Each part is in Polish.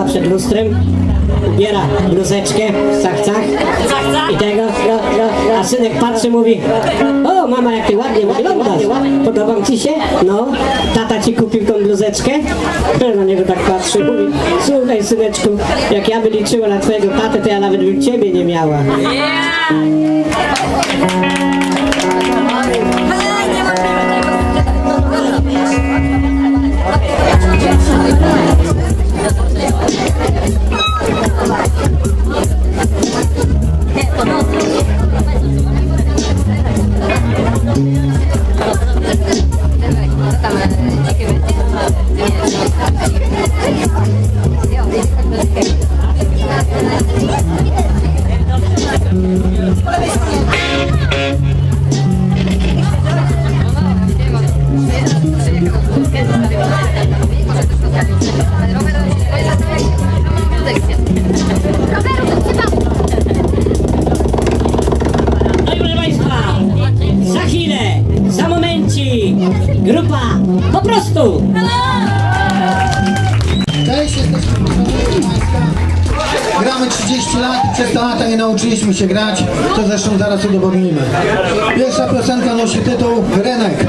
stanęła przed lustrem, ubiera bluzeczkę, cach, i tego, a synek patrzy, mówi: o mama, jak ty ładnie wyglądasz, podoba ci się? No, tata ci kupił tą bluzeczkę? Na niego tak patrzy, mówi: słuchaj syneczku, jak ja by liczyła na twojego tatę, to ja nawet bym ciebie nie miała. Grupa po prostu! Cześć, jesteśmy Państwa. Gramy 30 lat, przez te lata nie nauczyliśmy się grać, to zresztą zaraz udowodnimy. Pierwsza piosenka nosi tytuł Rynek.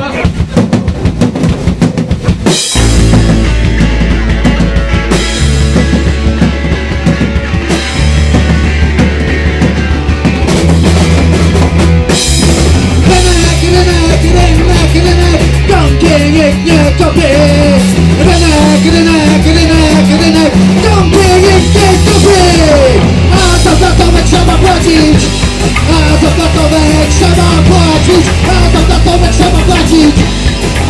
Nikt nie kupi. Rynek, gąbie nikt nie kupi. A za platowę trzeba płacić. A za platowę trzeba płacić. A za platowę trzeba płacić.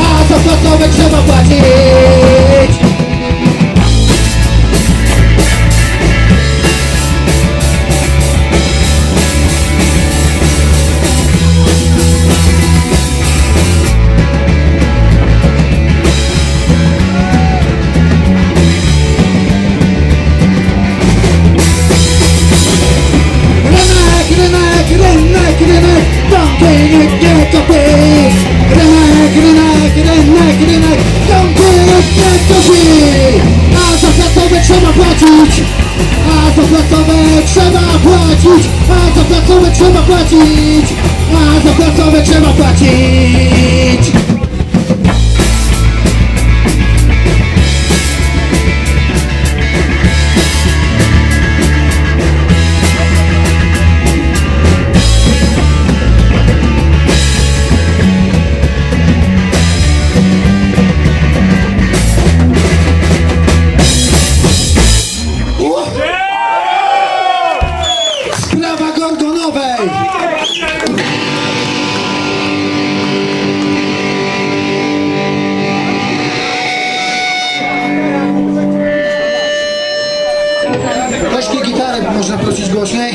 A za platowę trzeba płacić. Rynek, gąbie nikt nie kupi. Rynek, gąbie nikt nie kupi. A za platowę trzeba płacić. A za platowę trzeba płacić. A za platowę trzeba płacić. A za platowę trzeba płacić. Sprawa Gorgonowej! Weźcie gitarę, można prosić głośniej?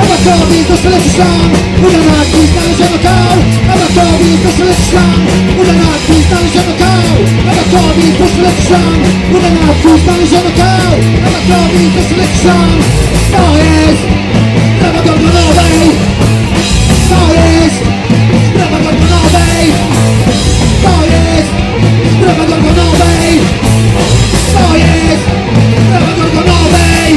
Abakowi to seleci szlam. Udanaki znaleziono kał. Abakowi to seleci szlam. Udanaki znaleziono kał. Abakowi to seleci szlam. Udanaki znaleziono kał. Abakowi to seleci szlam. To jest sprawa Gorgonowej. To jest sprawa Gorgonowej. To jest sprawa Gorgonowej. To jest sprawa Gorgonowej.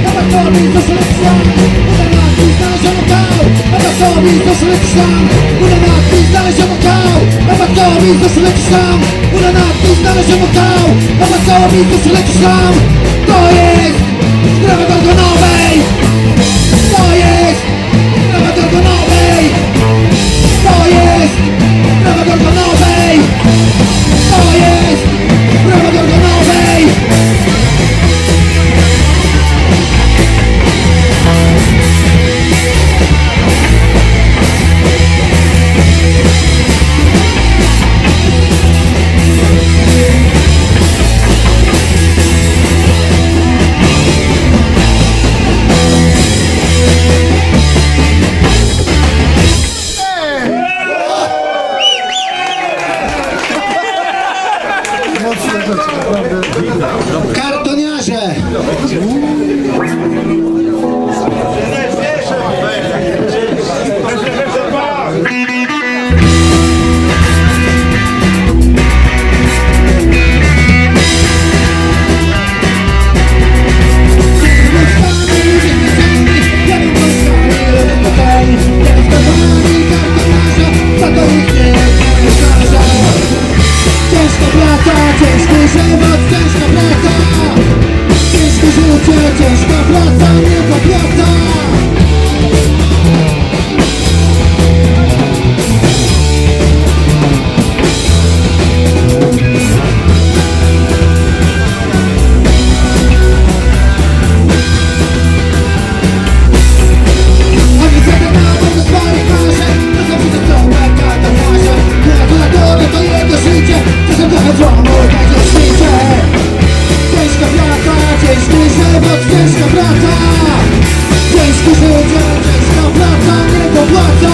Abakowi to seleci szlam. Udanaki znaleziono kał. Abakowi to seleci szlam. Udanaki znaleziono kał. Abakowi to seleci szlam. Udanaki znaleziono kał. Abakowi to seleci szlam. To jest sprawa Gorgonowej. To jest sprawa Gorgonowej. To jest sprawa Gorgonowej. To jest Kartoniarze! Ciężka praca, ciężki żywot, ciężka praca, ciężkie życie, ciężka praca, nie popłaca. Oni wtedy nawet do swoich marzeń, to są wszyscy trochę katarze. Kuratory to jego życie, to są trochę złomu, takie życie. Ciężka praca, ciężki żywot, ciężka praca, ciężkie życie, ciężka praca, nie popłaca.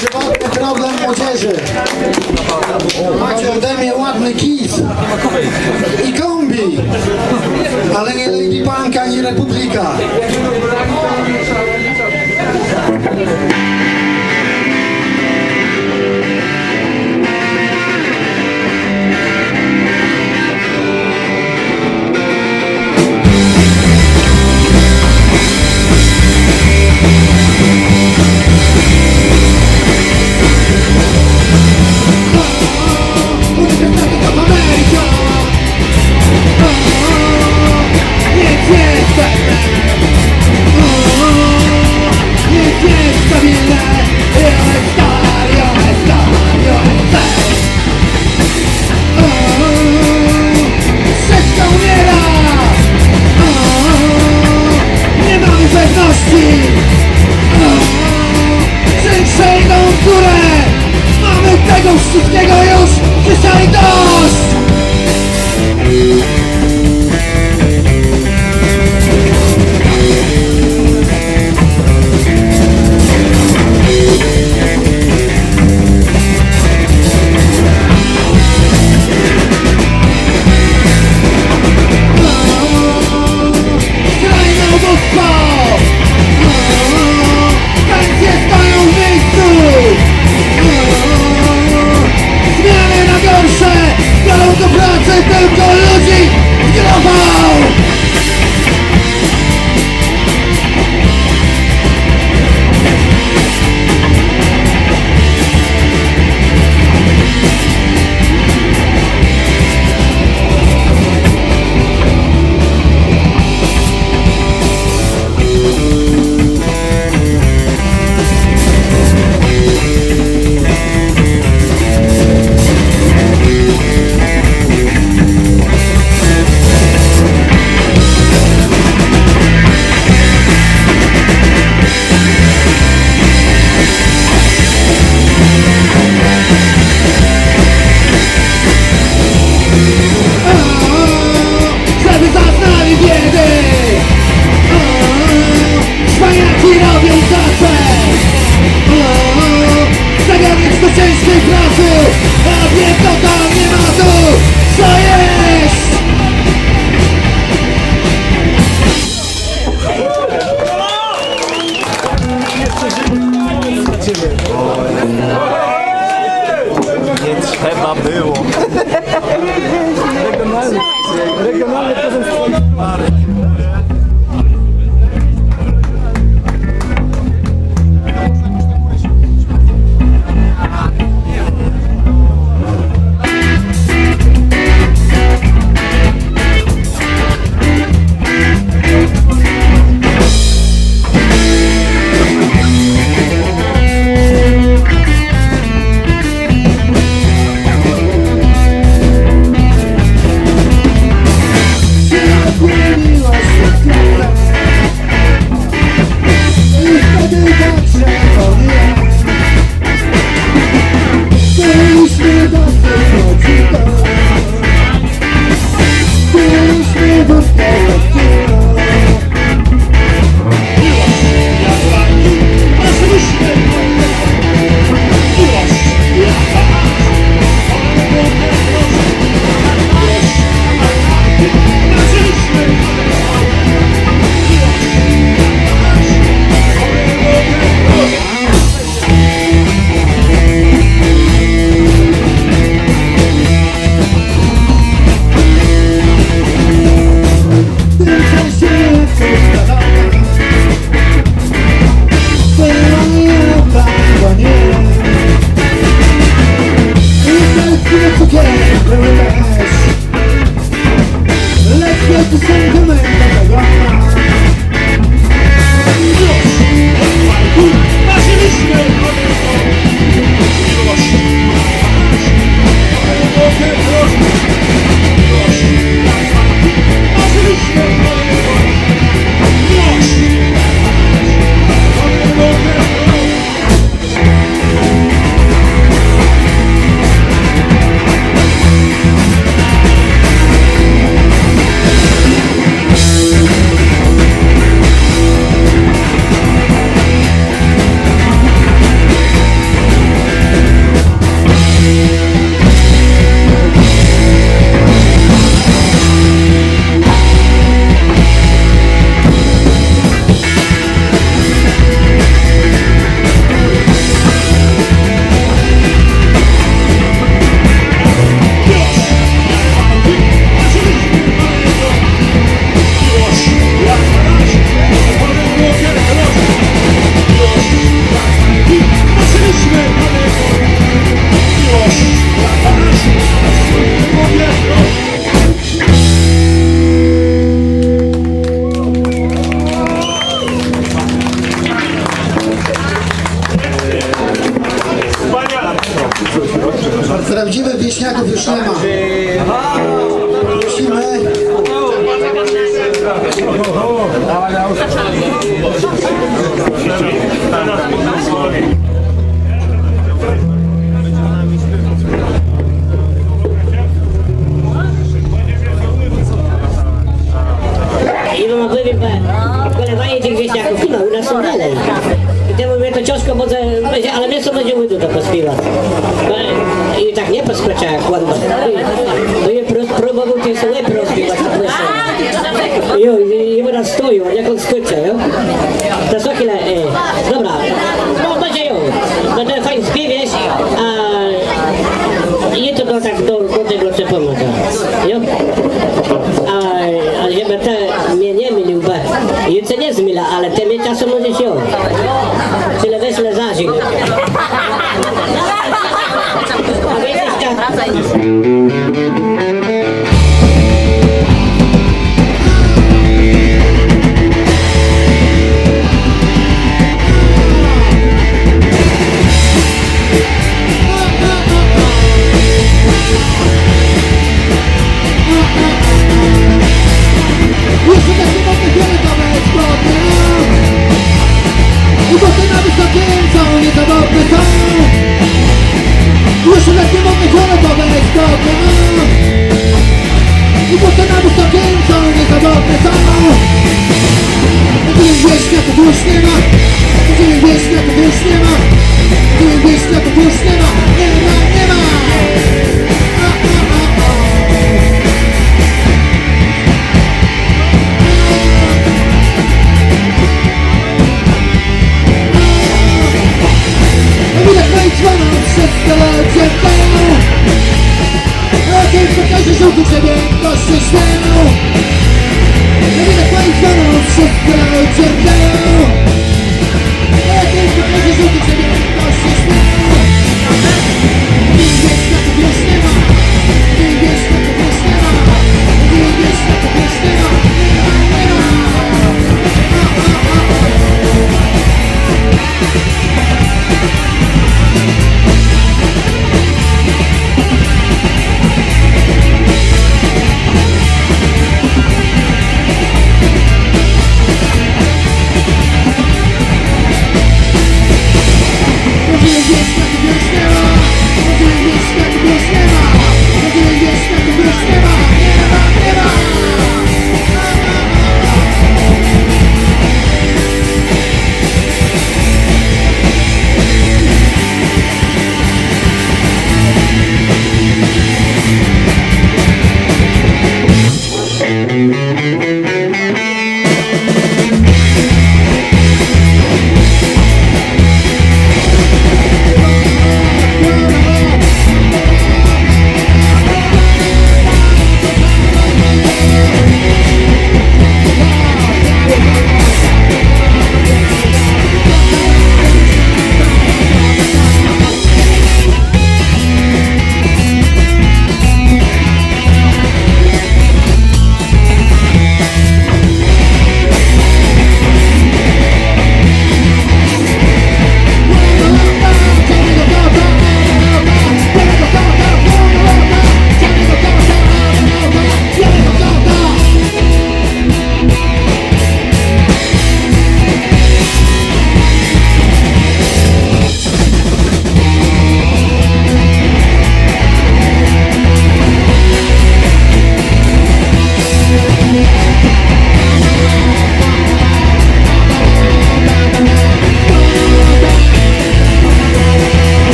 Żywotny problem młodzieży. Macie ode mnie ładny kis i kombi, ale nie Lady Punk ani Republika. Nic nie stawię. Nie trzeba było. Regionalny prezent Prawdziwych wieśniaków już nie ma. Musimy... I no byli kolewanie tych wieśniaków, chyba u nas są dalej. I temu mnie to ciężko będzie, ale mnie co będzie łydu to pośpiewać. I tak nie poskoczę jak ładno. To je próbował tej sobie prośpiewać na proszę. Jo, i będę stoił, jak on skoczy, jo? To co chwilę, dobra, no będzie jo, będę fajnie śpiewać, a nie to tak do tego co pomaga, jo? A żeby te mnie nie mylił, bo jutro nie zmyla, ale te mnie czasem może się tyle wesele zażył. A wiesz,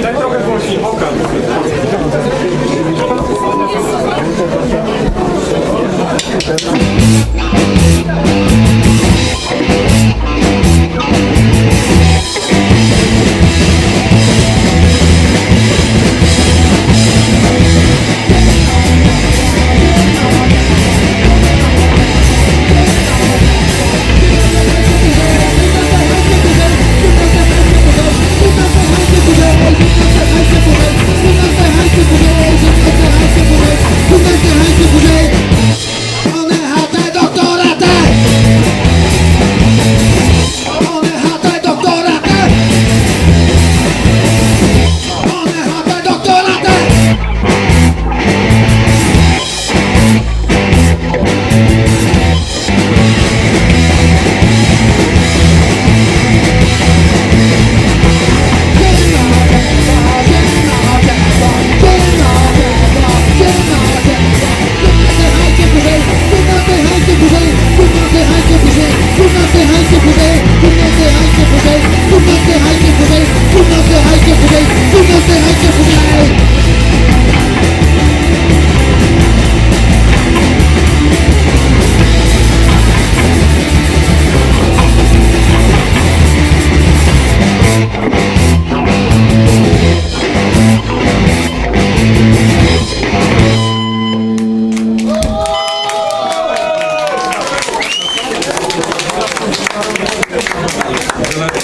Daj trochę głośniej, pokaż.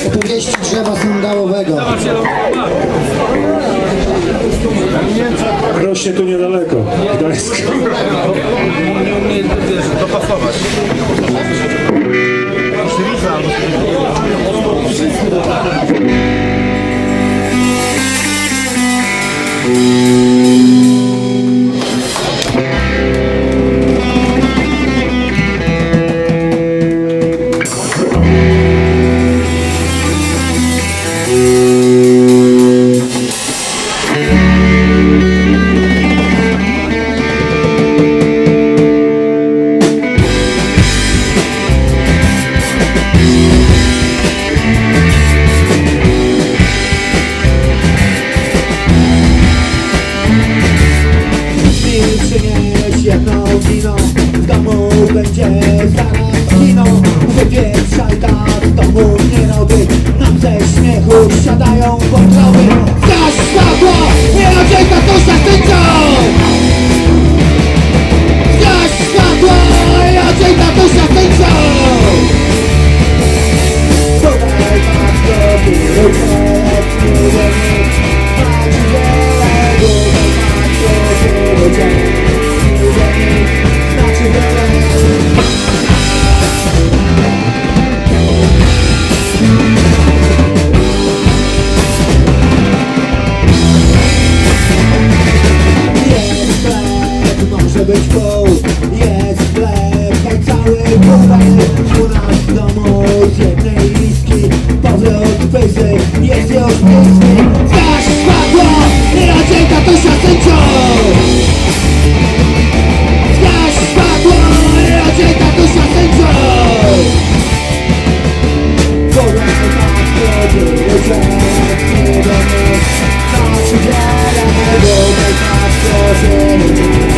Opowieści drzewa sandałowego. Rośnie tu niedaleko, Gdańsk. Nie umie, wiesz, dopasować. Przynieś jedną wino, w domu będzie zaraz kino. Wypieprzaj tak, w domu nie robię. Nam ze śmiechu siadają wątroby. Zgaś światło, nie raczej tatusia tyczą. Zgaś światło, nie raczej tatusia tyczą. Podaj matko, może być pół, jest chleb, hej cały kubek. U nas w domu z jednej miski powrót pyzy jest już bliski. Zgaś światło i raczej tatusia tyczą. Zgaś światło i raczej tatusia tyczą. Podaj matko, dziewczę, nie do mnie. Na przydzielę, bo matko się nie do mnie.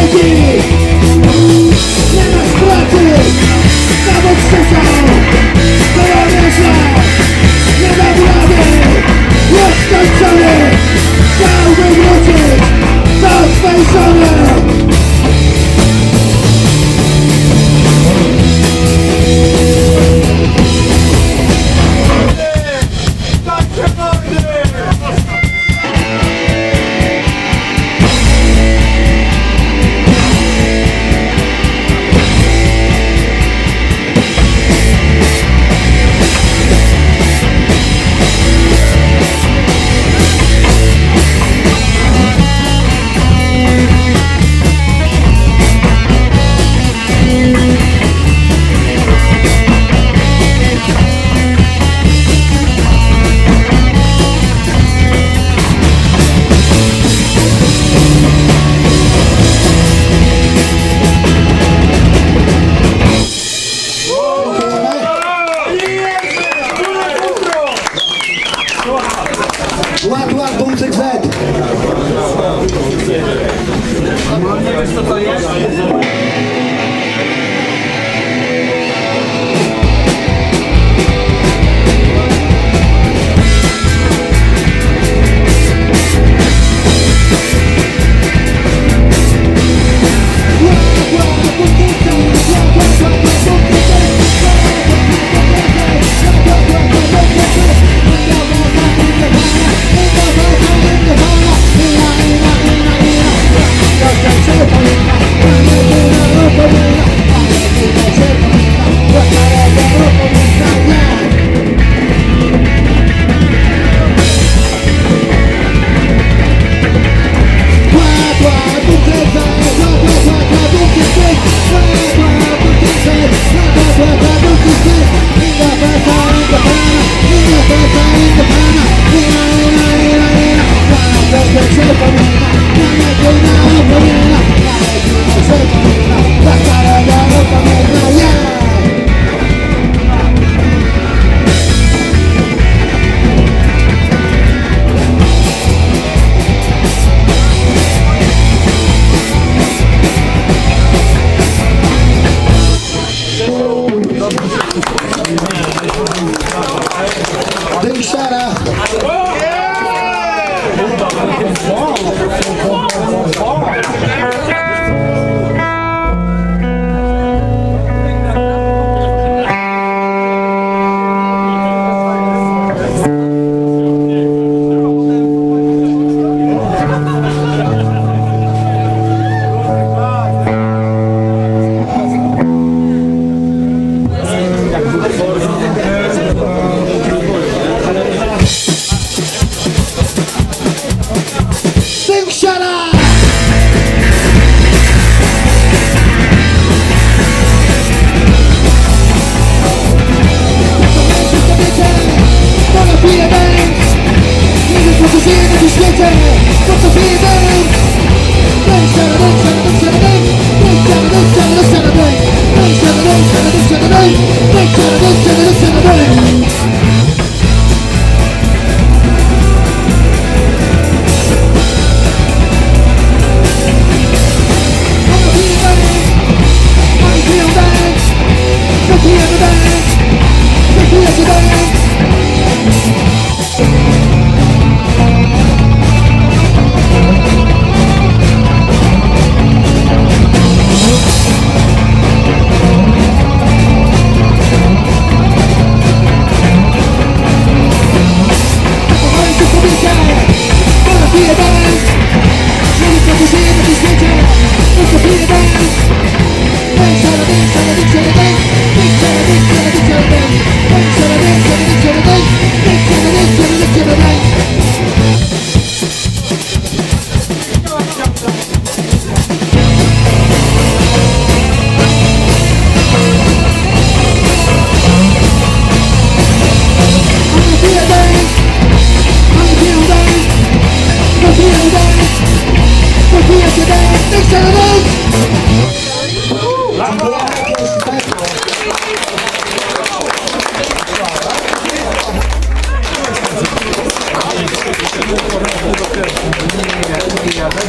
Dzięki! Nie masz pracy! Zawód krzyczał! Kolor źle! Nie dam rady! Jest skończony! Chciałbym wrócić do swej żony! Ład, Bumcyk Z. Nie wiesz co to jest? Dynksiara.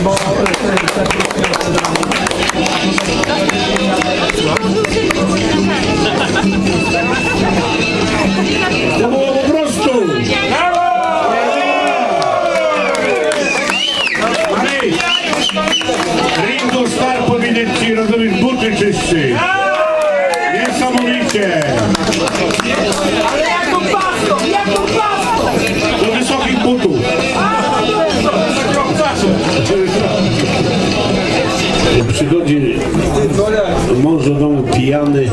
Bo 30. Niesamowicie. Ale jaką pastą, jaką pastą! Do wysokich butów. Przychodzi mąż do domu pijany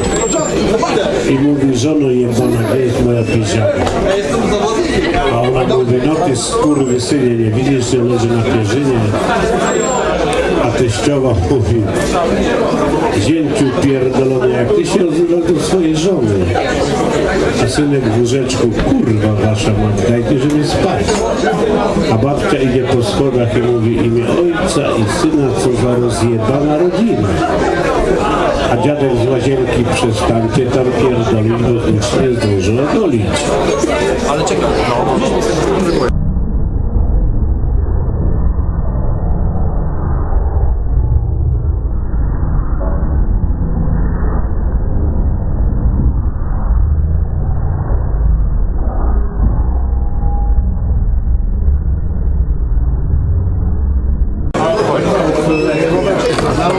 i mówi: żono jebana, gdzie jest moja piżama? A ona mówi: no ty skurwysynie, nie widzisz, że leży na pierzynie? A teściowa mówi: zięciu pierdolony, jak ty się odzywał do swojej żony? A synek w łóżeczku: kurwa wasza matka, dajcie, żeby spać. A babcia idzie po schodach i mówi: imię ojca i syna, co za rozjebana rodzina. A dziadek z łazienki: przestańcie tam pierdolić, bo już nie zdążył odolić. Ale czekaj,